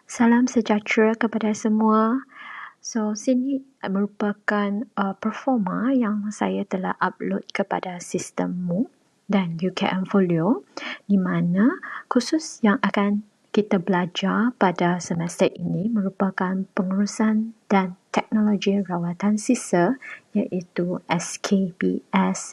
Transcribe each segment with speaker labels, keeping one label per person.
Speaker 1: Salam sejahtera kepada semua. So, sini merupakan performa yang saya telah upload kepada sistem MOOC dan UKM Folio, di mana khusus yang akan kita belajar pada semester ini merupakan pengurusan dan teknologi rawatan sisa, iaitu SKBS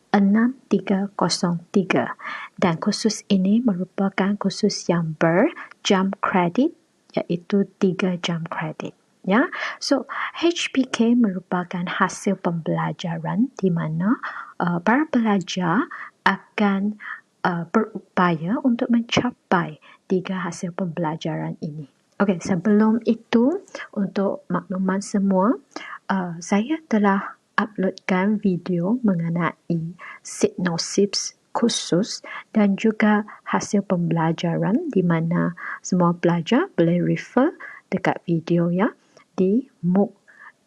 Speaker 1: 6303, dan khusus ini merupakan khusus yang berjam kredit, iaitu 3 jam kredit. Ya, so HPK merupakan hasil pembelajaran di mana para pelajar akan berupaya untuk mencapai 3 hasil pembelajaran ini. Okey, sebelum itu, untuk makluman semua, saya telah uploadkan video mengenai synopsis khusus dan juga hasil pembelajaran di mana semua pelajar boleh refer dekat video ya di MOOC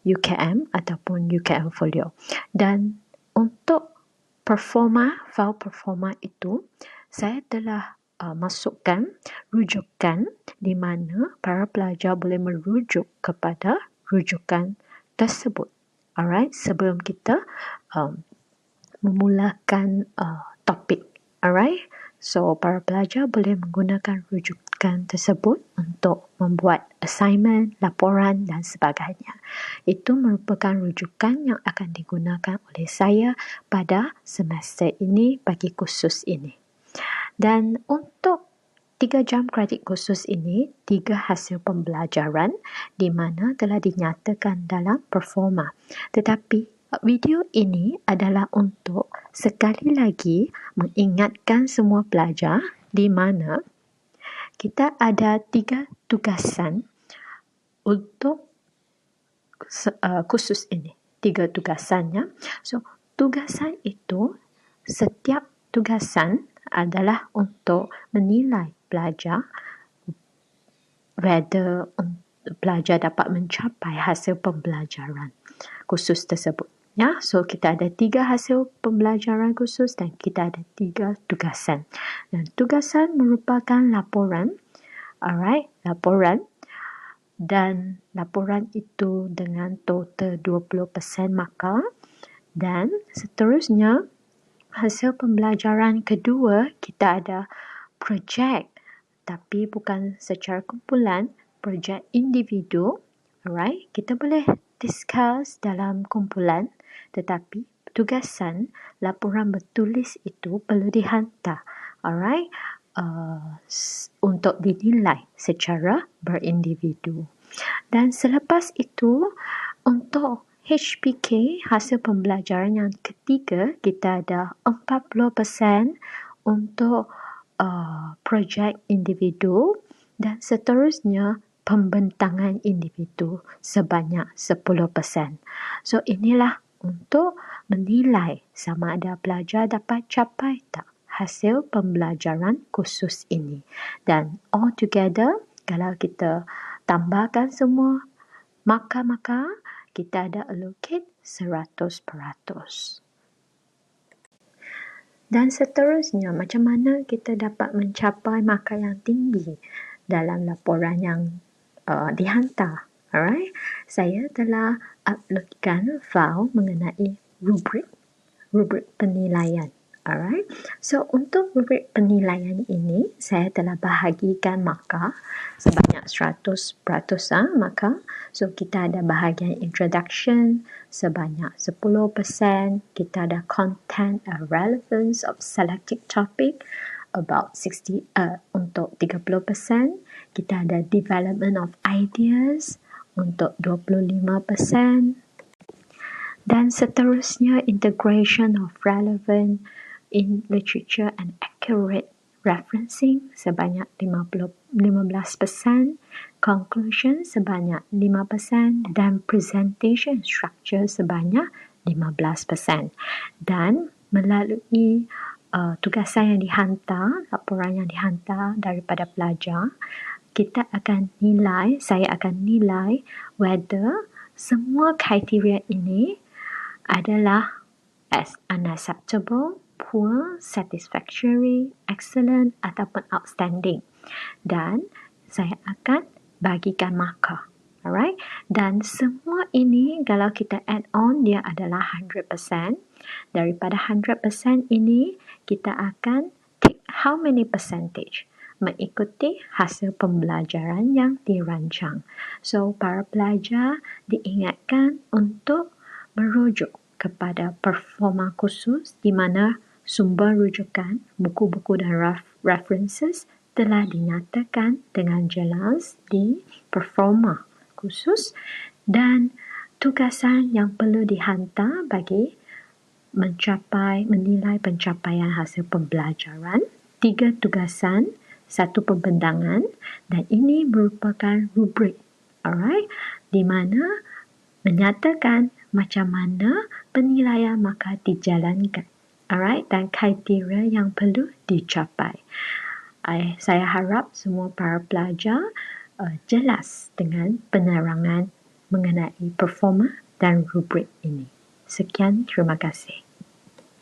Speaker 1: UKM ataupun UKM Folio. Dan untuk file performa itu, saya telah masukkan rujukan di mana para pelajar boleh merujuk kepada rujukan tersebut. Alright, sebelum kita memulakan topik. Alright, so para pelajar boleh menggunakan rujukan tersebut untuk membuat assignment, laporan dan sebagainya. Itu merupakan rujukan yang akan digunakan oleh saya pada semester ini bagi kursus ini. Dan untuk 3 jam kredit khusus ini, 3 hasil pembelajaran di mana telah dinyatakan dalam performa. Tetapi video ini adalah untuk sekali lagi mengingatkan semua pelajar di mana kita ada 3 tugasan untuk khusus ini. 3 tugasannya. So, tugasan itu, setiap tugasan adalah untuk menilai pelajar whether pelajar dapat mencapai hasil pembelajaran khusus tersebut. Ya, so kita ada 3 hasil pembelajaran khusus dan kita ada 3 tugasan. Dan tugasan merupakan laporan. Alright, laporan. Dan laporan itu dengan total 20% markah. Dan seterusnya, hasil pembelajaran kedua, kita ada projek. Tapi bukan secara kumpulan, projek individu. Alright, kita boleh discuss dalam kumpulan, tetapi tugasan laporan bertulis itu perlu dihantar. Alright, untuk dinilai secara berindividu. Dan selepas itu, untuk HPK, hasil pembelajaran yang ketiga, kita ada 40% untuk projek individu dan seterusnya pembentangan individu sebanyak 10%. So, inilah untuk menilai sama ada pelajar dapat capai tak hasil pembelajaran khusus ini. Dan all together, kalau kita tambahkan semua markah-markah, kita ada allocate 100%. Dan seterusnya, macam mana kita dapat mencapai markah yang tinggi dalam laporan yang dihantar. Alright, saya telah uploadkan file mengenai rubrik penilaian. Alright, so untuk rubrik penilaian ini, saya telah bahagikan markah sebanyak 100% markah. So, kita ada bahagian introduction sebanyak 10%. Kita ada content and relevance of selected topic about 60 untuk 30%. Kita ada development of ideas untuk 25%. Dan seterusnya, integration of relevant in literature and accurate referencing sebanyak 15%, conclusion sebanyak 5% dan presentation structure sebanyak 15%. Dan melalui tugasan yang dihantar, laporan yang dihantar daripada pelajar, kita akan nilai, saya akan nilai whether semua kriteria ini adalah as unacceptable, poor, satisfactory, excellent ataupun outstanding. Dan saya akan bagikan markah. Alright? Dan semua ini kalau kita add on dia adalah 100%. Daripada 100% ini kita akan take how many percentage mengikuti hasil pembelajaran yang dirancang. So para pelajar diingatkan untuk merujuk kepada performa khusus di mana sumber rujukan, buku-buku dan references telah dinyatakan dengan jelas di performa khusus dan tugasan yang perlu dihantar bagi menilai pencapaian hasil pembelajaran, 3 tugasan, 1 pembentangan dan ini merupakan rubrik. Alright? Di mana menyatakan macam mana penilaian markah dijalankan. Alright? Dan kriteria yang perlu dicapai. Saya harap semua para pelajar jelas dengan penerangan mengenai performa dan rubrik ini. Sekian, terima kasih.